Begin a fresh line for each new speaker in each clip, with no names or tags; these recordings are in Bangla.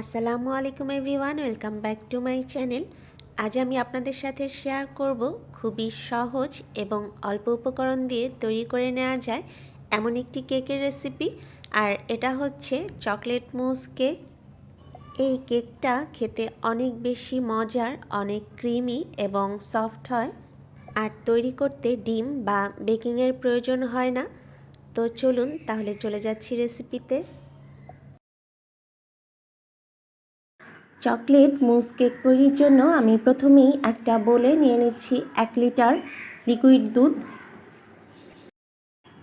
আসসালামু আলাইকুম everyone, welcome back to my channel. আজ আমি আপনাদের সাথে শেয়ার করব খুবই সহজ এবং অল্প উপকরণ দিয়ে তৈরি করে নেওয়া যায় এমন একটি কেকের রেসিপি। আর এটা হচ্ছে চকলেট মুস কেক। এই কেকটা খেতে অনেক বেশি মজার, অনেক ক্রিমি এবং সফট হয়। আর তৈরি করতে ডিম বা বেকিংয়ের প্রয়োজন হয় না। তো চলুন তাহলে চলে যাচ্ছি রেসিপিতে। চকলেট মুস কেক তৈরির জন্য আমি প্রথমেই একটা বোলে নিয়ে নিচ্ছি 1 লিটার লিকুইড দুধ।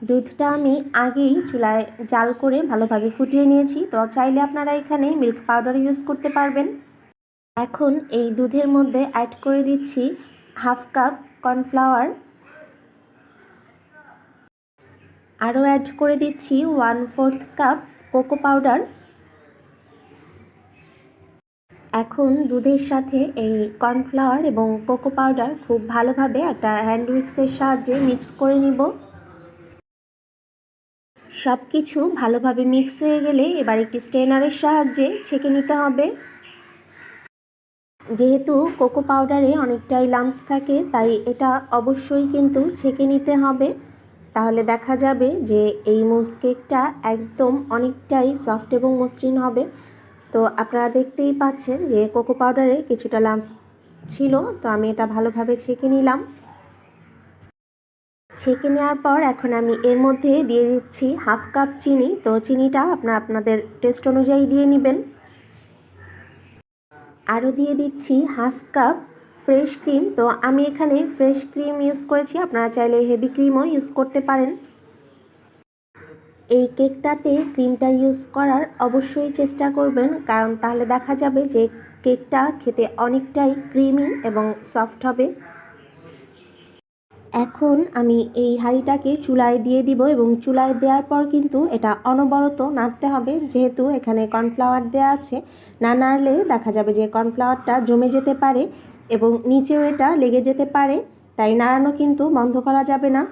দুধটা আমি আগেই চুলায় জাল করে ভালোভাবে ফুটিয়ে নিয়েছি। তো চাইলে আপনারা এখানে মিল্ক পাউডার ইউজ করতে পারবেন। এখন এই দুধের মধ্যে অ্যাড করে দিচ্ছি হাফ কাপ কর্নফ্লাওয়ার, আরও অ্যাড করে দিচ্ছি 1/4 কাপ কোকো পাউডার। এখন দুধের সাথে এই কর্নফ্লাওয়ার এবং কোকো পাউডার খুব ভালোভাবে একটা হ্যান্ড উইক্সের সাহায্যে মিক্স করে নিব। সব কিছু ভালোভাবে মিক্স হয়ে গেলে এবার একটি স্ট্রেনারের সাহায্যে ছেঁকে নিতে হবে। যেহেতু কোকো পাউডারে অনেকটাই লাম্পস থাকে, তাই এটা অবশ্যই কিন্তু ছেঁকে নিতে হবে। তাহলে দেখা যাবে যে এই মুস কেকটা একদম অনেকটাই সফট এবং মসৃণ হবে। তো আপনারা দেখতেই পাচ্ছেন যে কোকো পাউডারে কিছুটা লাম্পস ছিল, তো আমি এটা ভালোভাবে ছেঁকে নিলাম। ছেঁকে নেওয়ার পর এখন আমি এর মধ্যে দিয়ে দিচ্ছি হাফ কাপ চিনি। তো চিনিটা আপনাদের টেস্ট অনুযায়ী দিয়ে নেবেন। আরও দিয়ে দিচ্ছি হাফ কাপ ফ্রেশ ক্রিম। তো আমি এখানে ফ্রেশ ক্রিম ইউজ করেছি, আপনারা চাইলে হেভি ক্রিমও ইউজ করতে পারেন। এই কেকটাতে ক্রিমটা ইউজ করার অবশ্যই চেষ্টা করবেন, কারণ তাহলে দেখা যাবে যে কেকটা খেতে অনেকটাই ক্রিমি এবং সফট হবে। এখন আমি এই হাঁড়িটাকে চুলায় দিয়ে দিব এবং চুলায় দেওয়ার পর কিন্তু এটা অনবরত নাড়তে হবে, যেহেতু এখানে কর্নফ্লাওয়ার দেওয়া আছে। না নাড়লে দেখা যাবে যে কর্নফ্লাওয়ারটা জমে যেতে পারে এবং নিচেও এটা লেগে যেতে পারে, তাই নাড়ানো কিন্তু বন্ধ করা যাবে না।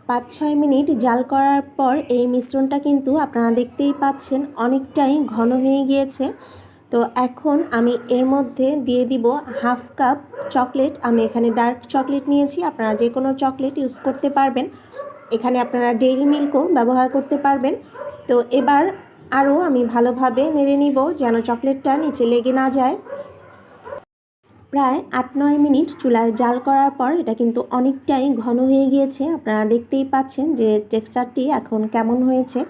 5-6 মিনিট জাল করার পর এই মিশ্রণটা কিন্তু আপনারা দেখতেই পাচ্ছেন অনেকটাই ঘন হয়ে গিয়েছে। তো এখন আমি এর মধ্যে দিয়ে দিব হাফ কাপ চকলেট। আমি এখানে ডার্ক চকলেট নিয়েছি, আপনারা যে কোনো চকলেট ইউজ করতে পারবেন। এখানে আপনারা ডেইরি মিল্কও ব্যবহার করতে পারবেন। তো এবার আরও আমি ভালোভাবে নেড়ে নিব যেন চকলেটটা নিচে লেগে না যায়। প্রায় 8-9 মিনিট চুলায় জাল করার পর এটা কিন্তু অনেকটাই ঘন হয়ে গিয়েছে। আপনারা দেখতেই পাচ্ছেন যে টেক্সচারটি এখন কেমন হয়েছে।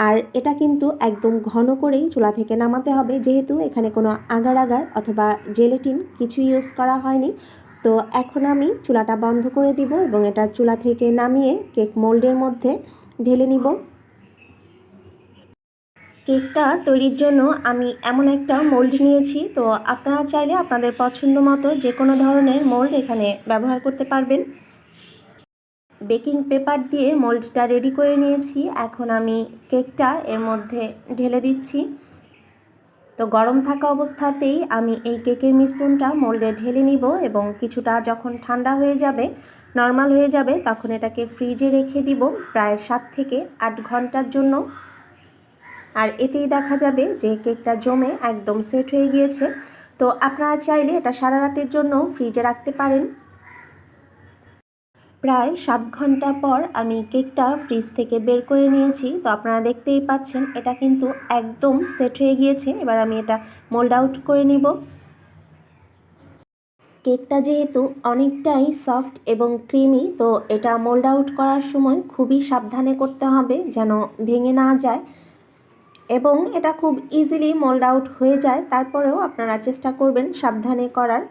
আর এটা কিন্তু একদম ঘন করেই চুলা থেকে নামাতে হবে, যেহেতু এখানে কোনো আগার আগার অথবা জেলেটিন কিছু ইউজ করা হয়নি। তো এখন আমি চুলাটা বন্ধ করে দিব এবং এটা চুলা থেকে নামিয়ে কেক মোল্ডের মধ্যে ঢেলে নিব। কেকটা তৈরির জন্য আমি এমন একটা মোল্ড নিয়েছি। তো আপনারা চাইলে আপনাদের পছন্দ মতো যে কোনো ধরনের মোল্ড এখানে ব্যবহার করতে পারবেন। বেকিং পেপার দিয়ে মোল্ডটা রেডি করে নিয়েছি। এখন আমি কেকটা এর মধ্যে ঢেলে দিচ্ছি। তো গরম থাকা অবস্থাতেই আমি এই কেকের মিশ্রণটা মোল্ডে ঢেলে নিব এবং কিছুটা যখন ঠান্ডা হয়ে যাবে, নর্মাল হয়ে যাবে, তখন এটাকে ফ্রিজে রেখে দিব প্রায় 7 থেকে 8 ঘন্টার জন্য। আর এতেই দেখা যাবে যে কেকটা জমে একদম সেট হয়ে গিয়েছে। তো আপনারা চাইলে এটা সারা রাতের জন্য ফ্রিজে রাখতে পারেন। প্রায় 7 ঘন্টা পর আমি কেকটা ফ্রিজ থেকে বের করে নিয়েছি। তো আপনারা দেখতেই পাচ্ছেন এটা কিন্তু একদম সেট হয়ে গিয়েছে। এবার আমি এটা মোল্ড আউট করে নিব। কেকটা যেহেতু অনেকটাই সফট এবং ক্রিমি, তো এটা মোল্ড আউট করার সময় খুবই সাবধানে করতে হবে যেন ভেঙে না যায়, এবং এটা খুব ইজিলি মোল্ড আউট হয়ে যায়। তারপরেও আপনারা চেষ্টা করবেন সাবধানে করার।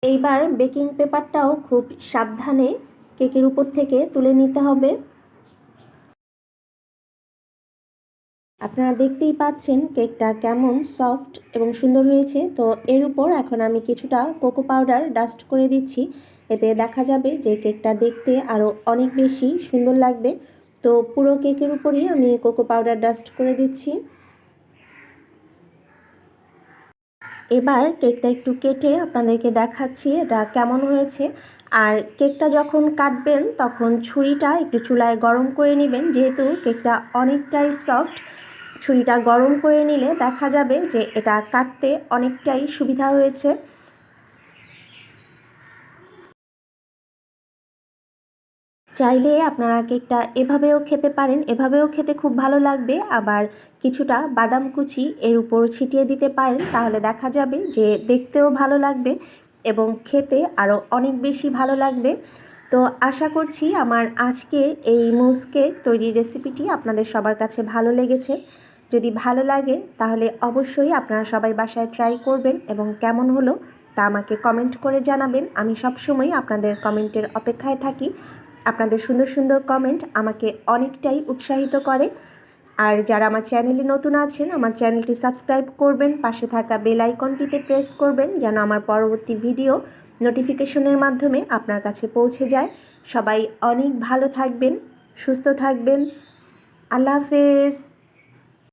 এইবার বেকিং পেপারটাও খুব সাবধানে কেকের উপর থেকে তুলে নিতে হবে। আপনারা দেখতেই পাচ্ছেন কেকটা কেমন সফট এবং সুন্দর হয়েছে। তো এর উপর এখন আমি কিছুটা কোকো পাউডার ডাস্ট করে দিচ্ছি। এতে দেখা যাবে যে কেকটা দেখতে আরও অনেক বেশি সুন্দর লাগবে। তো পুরো কেকের উপরই আমি কোকো পাউডার ডাস্ট করে দিচ্ছি। এবার কেকটা একটু কেটে আপনাদেরকে দেখাচ্ছি এটা কেমন হয়েছে। আর কেকটা যখন কাটবেন তখন ছুরিটা একটু চুলায় গরম করে নেবেন, যেহেতু কেকটা অনেকটাই সফট। ছুরিটা গরম করে নিলে দেখা যাবে যে এটা কাটতে অনেকটাই সুবিধা হয়েছে। চাইলে আপনারা কেকটা এভাবেও খেতে পারেন, এভাবেও খেতে খুব ভালো লাগবে। আবার কিছুটা বাদাম কুচি এর উপর ছিটিয়ে দিতে পারেন, তাহলে দেখা যাবে যে দেখতেও ভালো লাগবে এবং খেতে আরও অনেক বেশি ভালো লাগবে। তো আশা করছি আমার আজকের এই মুস কেক তৈরির রেসিপিটি আপনাদের সবার কাছে ভালো লেগেছে। যদি ভালো লাগে তাহলে অবশ্যই আপনারা সবাই বাসায় ট্রাই করবেন এবং কেমন হলো তা আমাকে কমেন্ট করে জানাবেন। আমি সবসময় আপনাদের কমেন্টের অপেক্ষায় থাকি। আপনাদের সুন্দর সুন্দর কমেন্ট আমাকে অনেকটাই উৎসাহিত করে। আর যারা আমার চ্যানেলে নতুন আছেন, আমার চ্যানেলটি সাবস্ক্রাইব করবেন, পাশে থাকা বেল আইকনটিতে প্রেস করবেন যেন আমার পরবর্তী ভিডিও নোটিফিকেশনের মাধ্যমে আপনার কাছে পৌঁছে যায়। সবাই অনেক ভালো থাকবেন, সুস্থ থাকবেন। আল্লাহ হাফেজ।